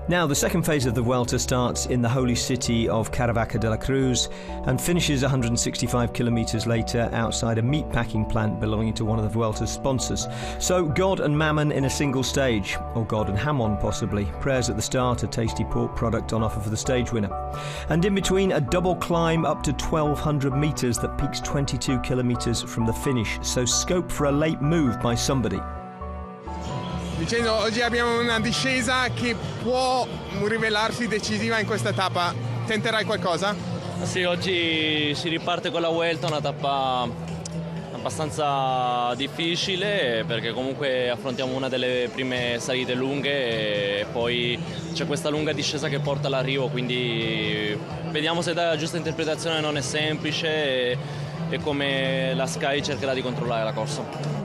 Now, the second phase of the Vuelta starts in the holy city of Caravaca de la Cruz and finishes 165 kilometres later outside a meatpacking plant belonging to one of the Vuelta's sponsors. So, God and Mammon in a single stage, or God and Hamon possibly. Prayers at the start, a tasty pork product on offer for the stage winner. And in between, a double climb up to 1,200 metres that peaks 22 kilometres from the finish, so scope for a late move by somebody. Vincenzo, oggi abbiamo una discesa che può rivelarsi decisiva in questa tappa. Tenterai qualcosa? Sì, oggi si riparte con la Vuelta, una tappa abbastanza difficile perché comunque affrontiamo una delle prime salite lunghe e poi c'è questa lunga discesa che porta all'arrivo, quindi vediamo se dare la giusta interpretazione. Non è semplice e come la Sky cercherà di controllare la corsa.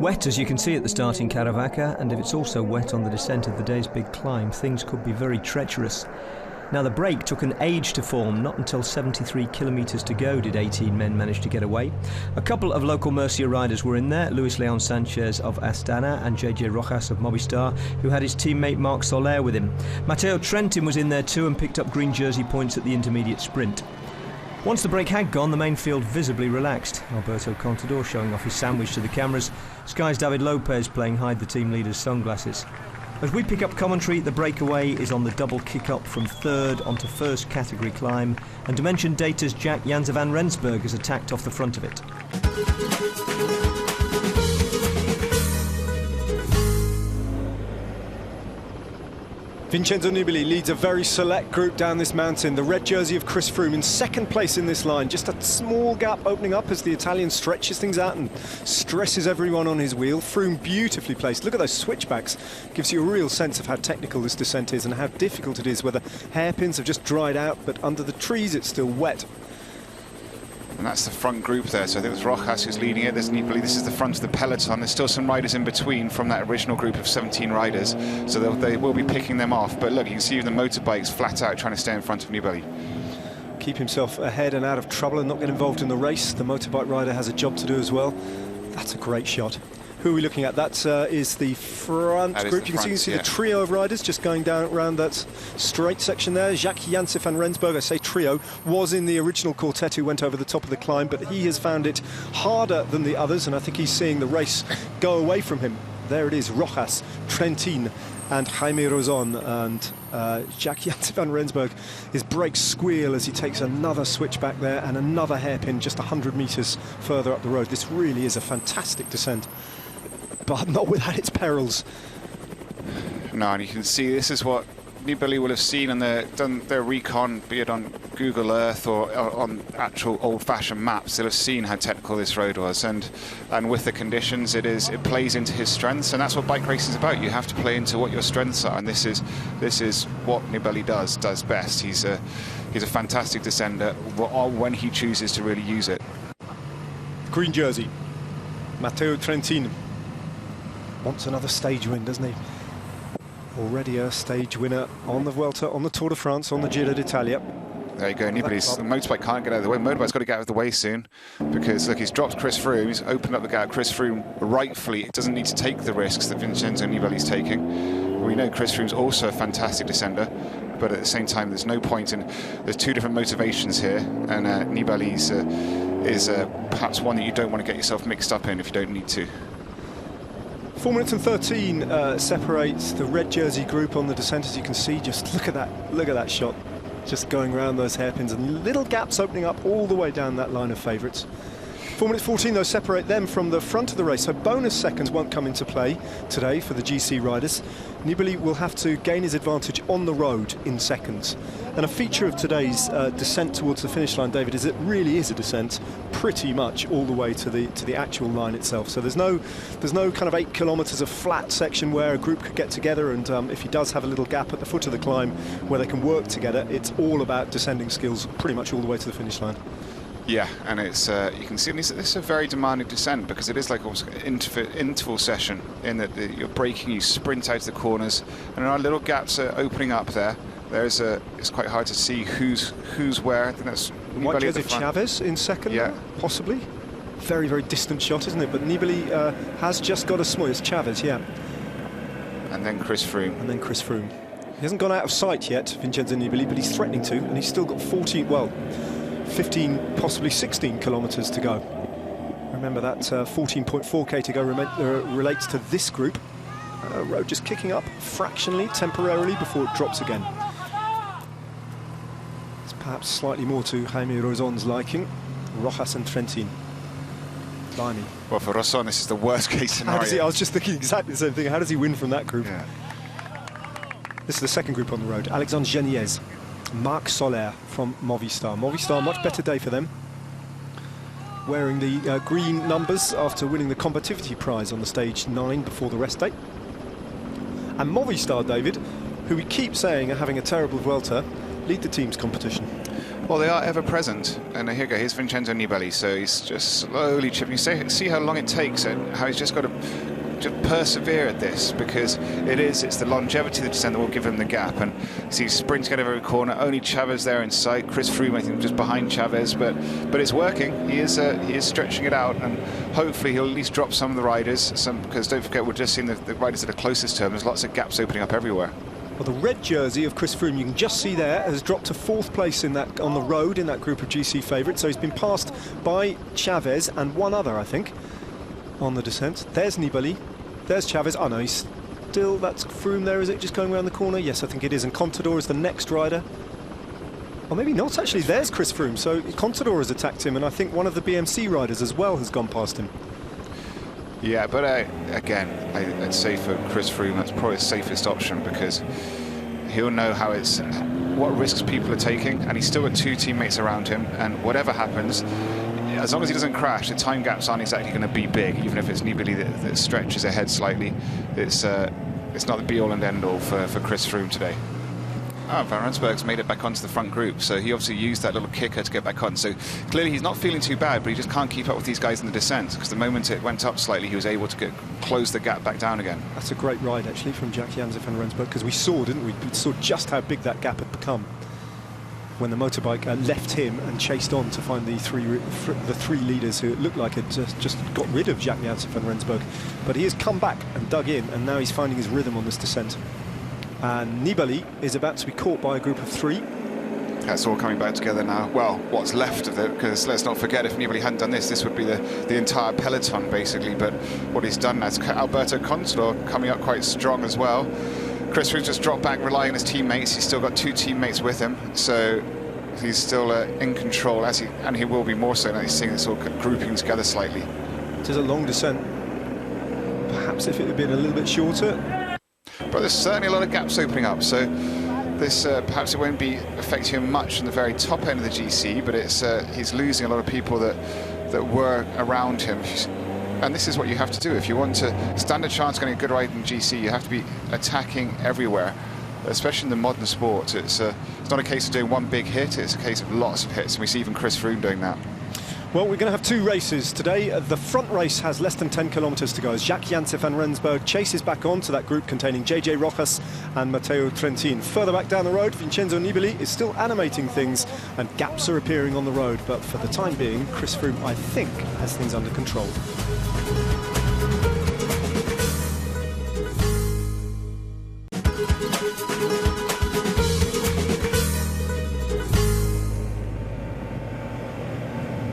Wet, as you can see at the start in Caravaca, and if it's also wet on the descent of the day's big climb, things could be very treacherous. Now, the break took an age to form. Not until 73 kilometres to go did 18 men manage to get away. A couple of local Murcia riders were in there, Luis Leon Sanchez of Astana and JJ Rojas of Movistar, who had his teammate Marc Soler with him. Matteo Trentin was in there too and picked up green jersey points at the intermediate sprint. Once the break had gone, the main field visibly relaxed. Alberto Contador showing off his sandwich to the cameras, Sky's David Lopez playing hide the team leader's sunglasses. As we pick up commentary, the breakaway is on the double kick-up from third onto first category climb, and Dimension Data's Jack Janse van Rensburg has attacked off the front of it. Vincenzo Nibali leads a very select group down this mountain. The red jersey of Chris Froome in second place in this line. Just a small gap opening up as the Italian stretches things out and stresses everyone on his wheel. Froome beautifully placed. Look at those switchbacks. Gives you a real sense of how technical this descent is and how difficult it is, where the hairpins have just dried out, but under the trees it's still wet. And that's the front group there. So I think it's Rojas who's leading it. There's Nibali. This is the front of the peloton. There's still some riders in between from that original group of 17 riders. So they will be picking them off. But look, you can see the motorbikes flat out trying to stay in front of Nibali. Keep himself ahead and out of trouble and not get involved in the race. The motorbike rider has a job to do as well. That's a great shot. Who are we looking at? That is the front group. You can see the trio of riders just going down around that straight section there. Jack Janse van Rensburg, I say trio, was in the original quartet who went over the top of the climb, but he has found it harder than the others, and I think he's seeing the race go away from him. There it is, Rojas, Trentin and Jaime Rozon, and Jack Janse van Rensburg, his brakes squeal as he takes another switchback there and another hairpin just 100 metres further up the road. This really is a fantastic descent, but not without its perils. No, and you can see this is what Nibali will have seen and done their recon, be it on Google Earth or on actual old-fashioned maps. They'll have seen how technical this road was, and with the conditions, it plays into his strengths, and that's what bike racing is about. You have to play into what your strengths are, and this is what Nibali does best. He's a fantastic descender when he chooses to really use it. Green jersey, Matteo Trentin wants another stage win, doesn't he? Already a stage winner on the Vuelta, on the Tour de France, on the Giro d'Italia. There you go, Nibali's the motorbike can't get out of the way. Motorbike's got to get out of the way soon, because look, he's dropped Chris Froome, he's opened up the gap. Chris Froome rightfully doesn't need to take the risks that Vincenzo Nibali's taking. We know Chris Froome's also a fantastic descender, but at the same time there's no point in, there's two different motivations here, and Nibali's is perhaps one that you don't want to get yourself mixed up in if you don't need to. 4 minutes and 13 separates the red jersey group on the descent, as you can see. Just look at that shot, just going around those hairpins and little gaps opening up all the way down that line of favourites. 4 minutes 14 though separate them from the front of the race, so bonus seconds won't come into play today for the GC riders. Nibali will have to gain his advantage on the road in seconds. And a feature of today's descent towards the finish line, David, is it really is a descent pretty much all the way to the actual line itself. So there's no kind of 8 kilometres of flat section where a group could get together, and if he does have a little gap at the foot of the climb where they can work together, it's all about descending skills pretty much all the way to the finish line. Yeah, and it's you can see this is a very demanding descent, because it is like almost an interval session in that you're braking, you sprint out the corners, and there are little gaps opening up there. It's quite hard to see who's where. I think that's Nibali at the front. Chavez in second, yeah, possibly. Very, very distant shot, isn't it? But Nibali has just got a small. It's Chavez, yeah. And then Chris Froome. And then Chris Froome. He hasn't gone out of sight yet, Vincenzo Nibali, but he's threatening to, and he's still got 15, possibly 16 kilometres to go. Remember that 14.4k to go relates to this group. Road just kicking up fractionally, temporarily, before it drops again. It's perhaps slightly more to Jaime Roson's liking. Rojas and Trentin. Blimey. Well, for Roson, this is the worst case scenario. I was just thinking exactly the same thing. How does he win from that group? Yeah. This is the second group on the road. Alexandre Geniez, Marc Soler from Movistar. Movistar, much better day for them. Wearing the green numbers after winning the Combativity Prize on the stage 9 before the rest day. And Movistar, David, who we keep saying are having a terrible Vuelta, lead the team's competition. Well, they are ever present. And here you go, here's Vincenzo Nibali. So he's just slowly chipping. You see how long it takes and how he's just got to just persevere at this, because it's the longevity of the descent that will give him the gap. And see, he's sprinting out of every corner. Only Chavez there in sight. Chris Froome, I think, just behind Chavez, but it's working. He is stretching it out, and hopefully he'll at least drop some of the riders. Because don't forget, we're just seeing the riders that are closest to him. There's lots of gaps opening up everywhere. Well, the red jersey of Chris Froome, you can just see there, has dropped to 4th place on the road in that group of GC favourites. So he's been passed by Chavez and one other, I think, on the descent. There's Nibali, there's Chavez. Oh no, he's still, that's Froome there, is it, just going around the corner? Yes, I think it is. And Contador is the next rider. Or maybe not, actually. There's Chris Froome. So Contador has attacked him, and I think one of the BMC riders as well has gone past him. Yeah, but again, I'd say for Chris Froome, that's probably the safest option, because he'll know what risks people are taking, and he's still got 2 teammates around him, and whatever happens, as long as he doesn't crash, the time gaps aren't exactly going to be big, even if it's Nibali that stretches ahead slightly. It's not the be-all and end-all for Chris Froome today. Oh, Van Rensburg's made it back onto the front group, so he obviously used that little kicker to get back on. So clearly he's not feeling too bad, but he just can't keep up with these guys in the descent, because the moment it went up slightly, he was able to close the gap back down again. That's a great ride, actually, from Jack-Jan Van Rensburg, because we saw, didn't we? We saw just how big that gap had become when the motorbike left him and chased on to find the three leaders who it looked like had just got rid of Jack-Jan Van Rensburg. But he has come back and dug in, and now he's finding his rhythm on this descent. And Nibali is about to be caught by a group of 3. That's all coming back together now. Well, what's left of it, because let's not forget, if Nibali hadn't done this would be the entire peloton, basically. But what he's done, that's Alberto Contador coming up quite strong as well. Chris Froome just dropped back, relying on his teammates. He's still got 2 teammates with him, so he's still in control, and he will be more so now he's seeing this all grouping together slightly. It is a long descent. Perhaps if it had been a little bit shorter. But there's certainly a lot of gaps opening up, so this perhaps it won't be affecting him much in the very top end of the GC, but he's losing a lot of people that were around him. And this is what you have to do if you want to stand a chance getting a good ride in GC. You have to be attacking everywhere, especially in the modern sport. It's not a case of doing one big hit, it's a case of lots of hits, and we see even Chris Froome doing that. Well, we're going to have 2 races today. The front race has less than 10 kilometres to go as Jack-Jan Van Rensburg chases back on to that group containing JJ Rojas and Matteo Trentin. Further back down the road, Vincenzo Nibali is still animating things and gaps are appearing on the road. But for the time being, Chris Froome, I think, has things under control.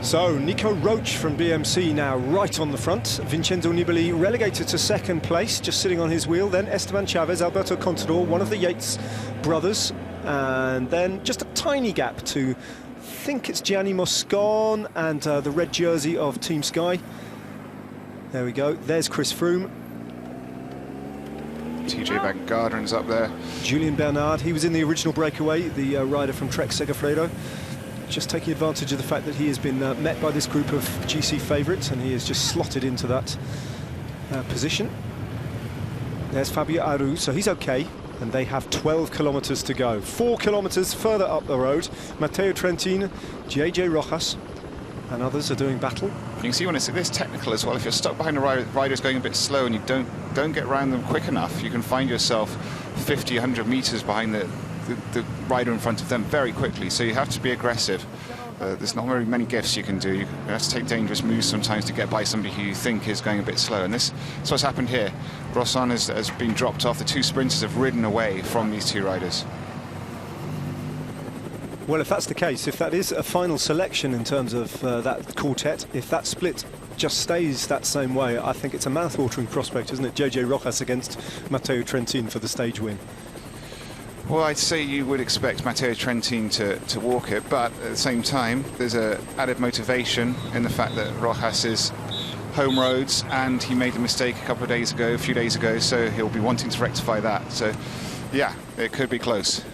So, Nico Roach from BMC now right on the front. Vincenzo Nibali relegated to 2nd place, just sitting on his wheel. Then Esteban Chavez, Alberto Contador, one of the Yates brothers. And then just a tiny gap to, I think it's Gianni Moscon and the red jersey of Team Sky. There we go. There's Chris Froome. TJ Van Garden's up there. Julian Bernard, he was in the original breakaway, the rider from Trek Segafredo. Just taking advantage of the fact that he has been met by this group of GC favourites, and he has just slotted into that position. There's Fabio Aru, so he's okay, and they have 12 kilometres to go. 4 kilometres further up the road, Matteo Trentin, JJ Rojas, and others are doing battle. You can see when it's this technical as well, if you're stuck behind a rider's going a bit slow and you don't get around them quick enough, you can find yourself 50, 100 metres behind the rider in front of them very quickly, so you have to be aggressive. There's not very many gifts you can do. You have to take dangerous moves sometimes to get by somebody who you think is going a bit slow. And that's what's happened here. Rosson has been dropped off. The two sprinters have ridden away from these two riders. Well, if that's the case, if that is a final selection in terms of that quartet, if that split just stays that same way, I think it's a mouth-watering prospect, isn't it? JJ Rojas against Matteo Trentin for the stage win. Well, I'd say you would expect Matteo Trentin to walk it, but at the same time, there's a added motivation in the fact that Rojas is home roads, and he made a mistake a few days ago, so he'll be wanting to rectify that. So, yeah, it could be close.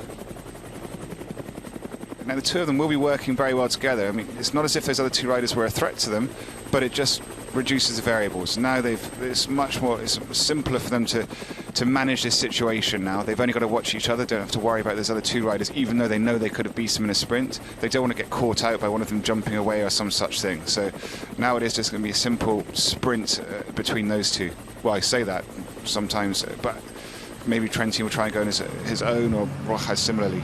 Now, the two of them will be working very well together. I mean, it's not as if those other two riders were a threat to them, but it just reduces the variables. Now it's much more, it's simpler for them to manage this situation now. They've only got to watch each other, don't have to worry about those other two riders, even though they know they could have beat them in a sprint. They don't want to get caught out by one of them jumping away or some such thing. So now it is just going to be a simple sprint between those two. Well, I say that sometimes, but maybe Trentin will try and go on his own, or Rojas similarly.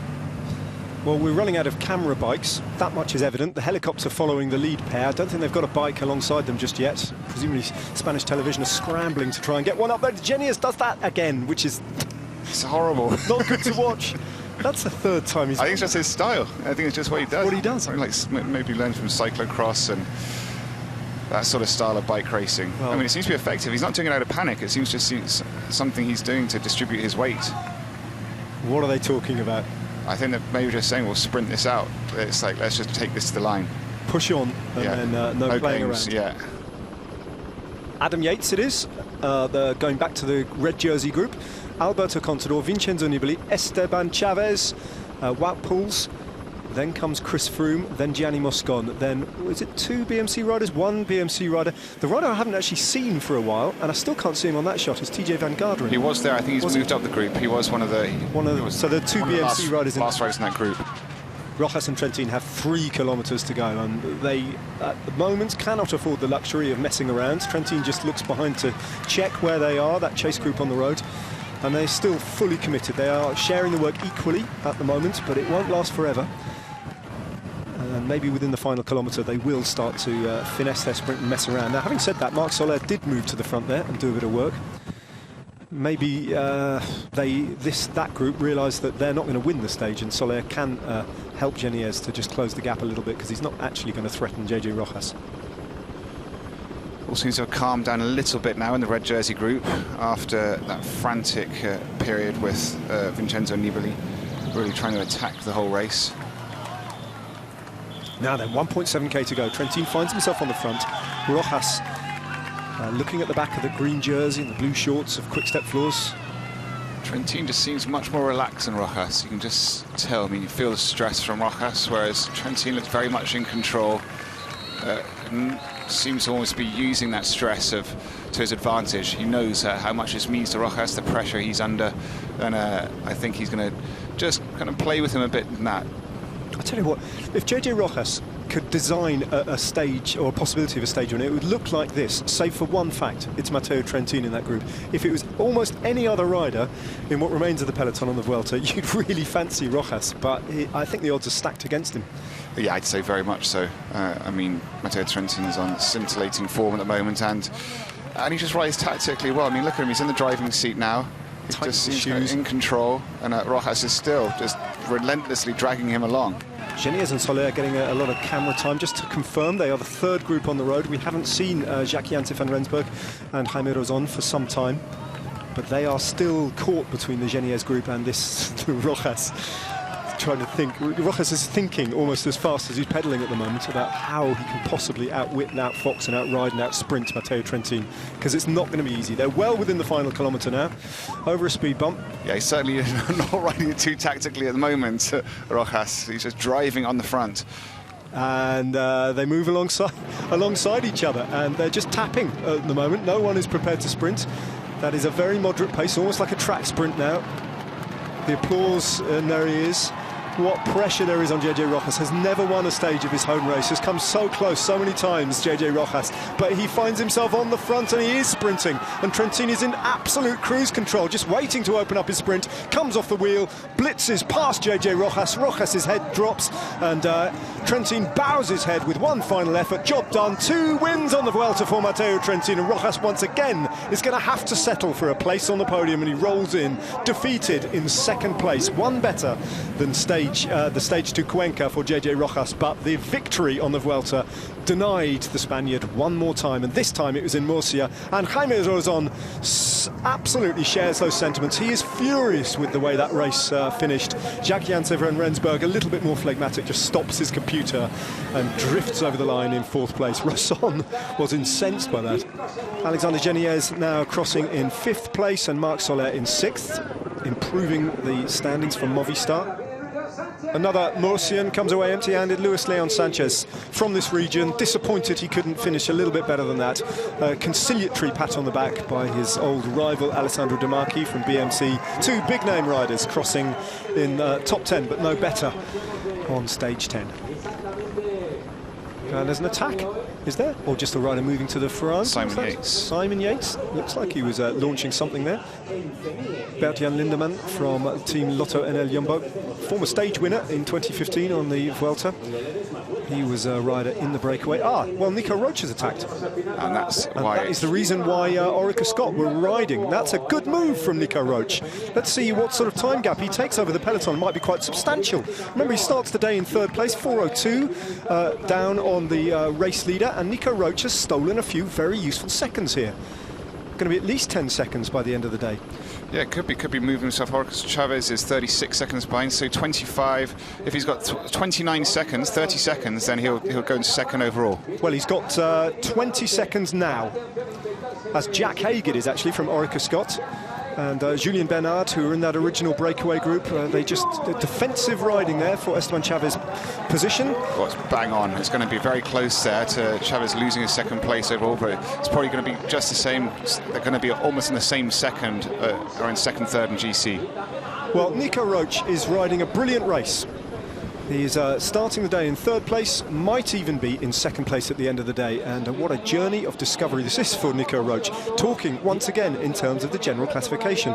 Well, we're running out of camera bikes. That much is evident. The helicopter following the lead pair. I don't think they've got a bike alongside them just yet. Presumably Spanish television are scrambling to try and get one up there. Genius does that again, which is... It's horrible. Not good to watch. That's the third time he's... I think it's just his style. I think it's just what he does. What he does. Like maybe learned from cyclocross and that sort of style of bike racing. Well, I mean, it seems to be effective. He's not doing it out of panic. It seems just something he's doing to distribute his weight. What are they talking about? I think that maybe just saying we'll sprint this out. It's like, let's just take this to the line. Push on, and then no playing games, around. Yeah. Adam Yates it is, going back to the red jersey group. Alberto Contador, Vincenzo Nibali, Esteban Chavez, Wout Poels. Then comes Chris Froome, then Gianni Moscon. Then, is it two BMC riders? One BMC rider. The rider I haven't actually seen for a while, and I still can't see him on that shot, is TJ Van Garderen. He was there. I think he's moved up the group. He was one of the... So there are two BMC riders in... Last riders in that group. Rojas and Trentin have 3 kilometres to go, and they, at the moment, cannot afford the luxury of messing around. Trentin just looks behind to check where they are, that chase group on the road, and they're still fully committed. They are sharing the work equally at the moment, but it won't last forever. And maybe within the final kilometre they will start to finesse their sprint and mess around. Now, having said that, Marc Soler did move to the front there and do a bit of work. Maybe that group realise that they're not going to win the stage, and Soler can help Geniez to just close the gap a little bit, because he's not actually going to threaten JJ Rojas. All seems to have calmed down a little bit now in the red jersey group after that frantic period with Vincenzo Nibali really trying to attack the whole race. Now then, 1.7k to go. Trentin finds himself on the front. Rojas looking at the back of the green jersey and the blue shorts of Quick Step Floors. Trentin just seems much more relaxed than Rojas. You can just tell. I mean, you feel the stress from Rojas, whereas Trentin looks very much in control. Seems to almost be using that stress to his advantage. He knows how much this means to Rojas, the pressure he's under, and I think he's going to just kind of play with him a bit in that. I'll tell you what, if JJ Rojas could design a stage, or a possibility of a stage on it, it would look like this, save for one fact: it's Matteo Trentin in that group. If it was almost any other rider in what remains of the peloton on the Vuelta, you'd really fancy Rojas, but I think the odds are stacked against him. Yeah, I'd say very much so. I mean, Matteo Trentin is on scintillating form at the moment, and he just rides tactically well. I mean, look at him, he's in the driving seat now. He just seems kind of in control, and Rojas is still just relentlessly dragging him along. Geniez and Soler getting a lot of camera time. Just to confirm, they are the third group on the road. We haven't seen Jacques-Janse van Rensburg and Jaime Rozon for some time, but they are still caught between the Geniez group and this Rojas. Trying to think. Rojas is thinking almost as fast as he's pedalling at the moment about how he can possibly outwit and outfox and outride and outsprint Matteo Trentin, because it's not going to be easy. They're well within the final kilometre now, over a speed bump. Yeah, he's certainly not riding it too tactically at the moment, Rojas. He's just driving on the front. And they move alongside each other, and they're just tapping at the moment. No one is prepared to sprint. That is a very moderate pace, almost like a track sprint now. The applause, and there he is. what pressure there is on JJ Rojas. Has never won a stage of his home race, has come so close so many times, JJ Rojas, but he finds himself on the front and he is sprinting, and Trentin is in absolute cruise control, just waiting to open up his sprint, comes off the wheel, blitzes past JJ Rojas, Rojas's head drops, and Trentin bows his head with one final effort. Job done, 2 wins on the Vuelta for Matteo Trentin, and Rojas once again is going to have to settle for a place on the podium, and he rolls in defeated in second place, one better than the stage to Cuenca for JJ Rojas, but the victory on the Vuelta denied the Spaniard one more time, and this time it was in Murcia, and Jaime Rozon absolutely shares those sentiments. He is furious with the way that race finished. Jacques-Jan Severin Rensburg, a little bit more phlegmatic, just stops his computer and drifts over the line in 4th place. Rozon was incensed by that. Alexander Geniez now crossing in 5th place, and Marc Soler in 6th, improving the standings for Movistar. Another Murcian comes away empty-handed, Luis Leon Sanchez from this region. Disappointed he couldn't finish a little bit better than that. Conciliatory pat on the back by his old rival Alessandro De Marchi from BMC. 2 big-name riders crossing in top 10, but no better on stage 10. And there's an attack, is there? Or just a rider moving to the front? Simon Yates. Simon Yates. Looks like he was launching something there. Bert-Jan Lindemann from Team Lotto NL Jumbo. Former stage winner in 2015 on the Vuelta. He was a rider in the breakaway. Well, Nico Roach has attacked. And that's why... that is the reason why Orica Scott were riding. That's a good move from Nico Roach. Let's see what sort of time gap he takes over the peloton. It might be quite substantial. Remember, he starts the day in 3rd place, 4:02, down on the race leader, and Nico Roach has stolen a few very useful seconds here. Going to be at least 10 seconds by the end of the day. Yeah, could be moving himself. Jorge Chavez is 36 seconds behind, so 25. If he's got 29 seconds, 30 seconds, then he'll go into 2nd overall. Well, he's got 20 seconds now, as Jack Haggard is actually from Orica Scott. And Julien Bernard, who were in that original breakaway group, they just defensive riding there for Esteban Chavez's position. Well, it's bang on. It's going to be very close there to Chavez losing his 2nd place overall, but it's probably going to be just the same. They're going to be almost in the same second, or in 2nd, 3rd, and GC. Well, Nico Roach is riding a brilliant race. He's starting the day in 3rd place, might even be in 2nd place at the end of the day, and what a journey of discovery this is for Nico Roach, talking once again in terms of the general classification.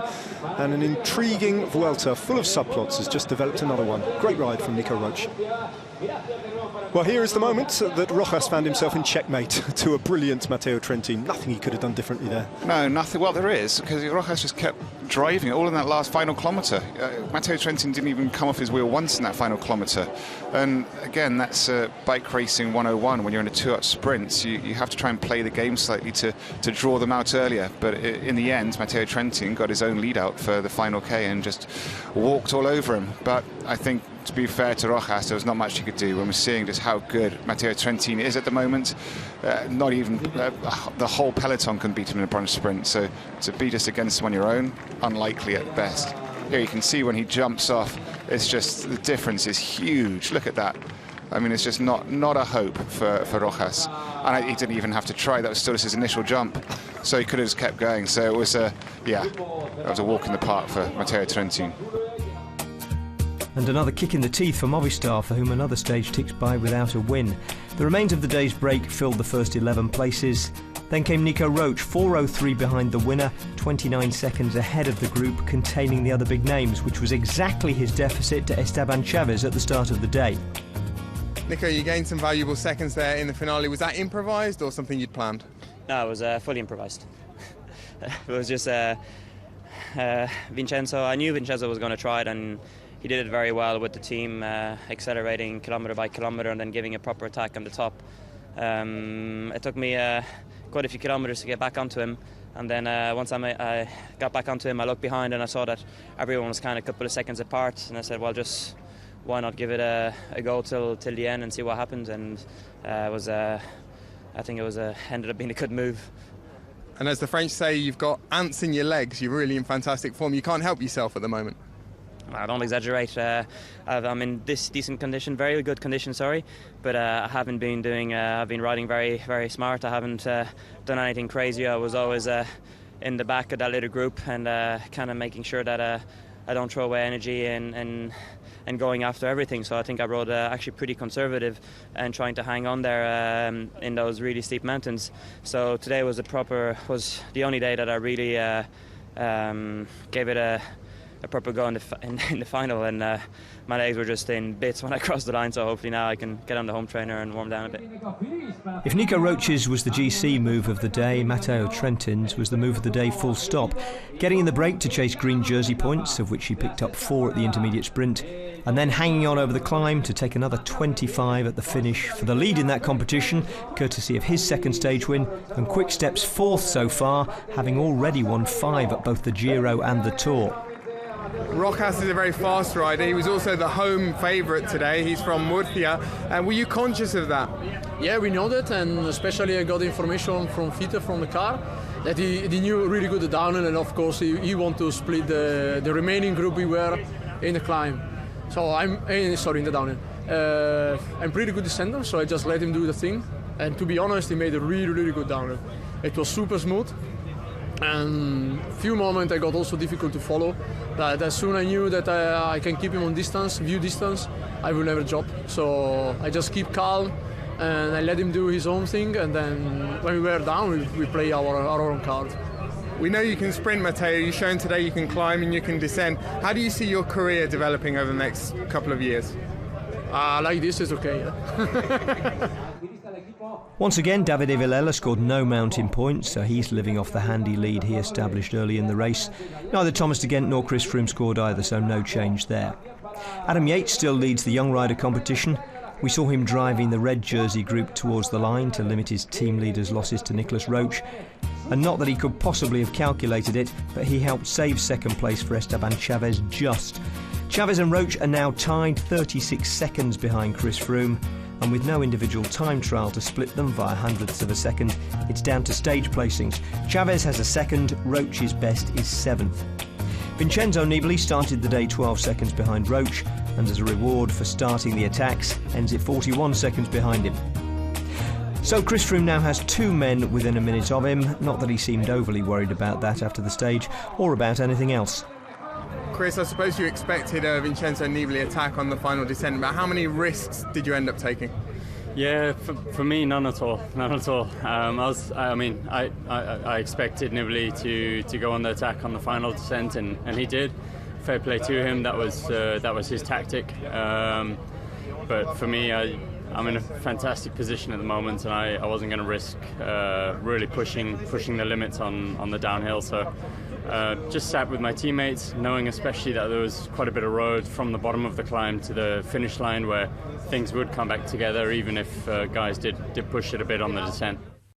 And an intriguing Vuelta full of subplots has just developed another one. Great ride from Nico Roach. Well, here is the moment that Rojas found himself in checkmate to a brilliant Matteo Trentin. Nothing he could have done differently there. No, nothing. Well, there is, because Rojas just kept driving it all in that last final kilometre. Matteo Trentin didn't even come off his wheel once in that final kilometre. And again, that's bike racing 101. When you're in a 2-up sprint, you have to try and play the game slightly to draw them out earlier. But in the end, Matteo Trentin got his own lead out for the final K and just walked all over him. But I think, to be fair to Rojas, there was not much he could do when we're seeing just how good Matteo Trentin is at the moment. Not even the whole peloton can beat him in a bronze sprint, so to be just against him on your own, unlikely at best. Here you can see when he jumps off, it's just, the difference is huge. Look at that. I mean, it's just not a hope for Rojas. And he didn't even have to try. That was still just his initial jump, so he could have just kept going. So it was that was a walk in the park for Matteo Trentin. And another kick in the teeth for Movistar, for whom another stage ticks by without a win. The remains of the day's break filled the first 11 places. Then came Nico Roach, 4:03 behind the winner, 29 seconds ahead of the group containing the other big names, which was exactly his deficit to Esteban Chavez at the start of the day. Nico, you gained some valuable seconds there in the finale. Was that improvised or something you'd planned? No, it was fully improvised. It was just Vincenzo. I knew Vincenzo was going to try it, and he did it very well with the team, accelerating kilometre by kilometre and then giving a proper attack on the top. It took me quite a few kilometres to get back onto him, and then once I got back onto him, I looked behind and I saw that everyone was kind of a couple of seconds apart, and I said, well, just why not give it a go till the end and see what happens. And I think it was ended up being a good move. And as the French say, you've got ants in your legs. You're really in fantastic form. You can't help yourself at the moment. I don't exaggerate. I'm in this decent condition, very good condition, sorry. But I haven't been doing. I've been riding very, very smart. I haven't done anything crazy. I was always in the back of that little group and kind of making sure that I don't throw away energy and going after everything. So I think I rode actually pretty conservative and trying to hang on there in those really steep mountains. So today was the only day that I really gave it a proper go in the final, and my legs were just in bits when I crossed the line, so hopefully now I can get on the home trainer and warm down a bit. If Nico Roche's was the GC move of the day, Matteo Trentin's was the move of the day full stop. Getting in the break to chase green jersey points, of which he picked up 4 at the intermediate sprint, and then hanging on over the climb to take another 25 at the finish for the lead in that competition, courtesy of his second stage win, and Quick Step's 4th so far, having already won 5 at both the Giro and the Tour. Rojas is a very fast rider. He was also the home favourite today. He's from Murcia. And were you conscious of that? Yeah, we know that, and especially I got information from Fiete from the car that he knew really good the downhill, and of course he wanted to split the remaining group we were in the climb. So in the downhill. I'm pretty good descender, so I just let him do the thing. And to be honest, he made a really good downhill. It was super smooth. And few moments I got also difficult to follow, but as soon as I knew that I can keep him on distance, view distance, I will never drop. So I just keep calm and I let him do his own thing, and then when we were down we play our own card. We know you can sprint, Matteo. You've shown today you can climb and you can descend. How do you see your career developing over the next couple of years? Like this is okay, yeah. Once again, Davide Villela scored no mountain points, so he's living off the handy lead he established early in the race. Neither Thomas de Gendt nor Chris Froome scored either, so no change there. Adam Yates still leads the young rider competition. We saw him driving the red jersey group towards the line to limit his team leader's losses to Nicolas Roche. And not that he could possibly have calculated it, but he helped save second place for Esteban Chavez just. Chavez and Roche are now tied 36 seconds behind Chris Froome, and with no individual time trial to split them via hundredths of a second, it's down to stage placings. Chavez has a second, Roche's best is 7th. Vincenzo Nibali started the day 12 seconds behind Roche, and as a reward for starting the attacks, ends at 41 seconds behind him. So Chris Froome now has 2 men within a minute of him, not that he seemed overly worried about that after the stage, or about anything else. Chris, I suppose you expected a Vincenzo Nibali attack on the final descent, but how many risks did you end up taking? Yeah, for me, none at all. I expected Nibali to go on the attack on the final descent, and he did. Fair play to him. That was his tactic. But for me, I'm in a fantastic position at the moment, and I wasn't going to risk really pushing the limits on the downhill. So just sat with my teammates, knowing especially that there was quite a bit of road from the bottom of the climb to the finish line where things would come back together, even if guys did push it a bit on the descent.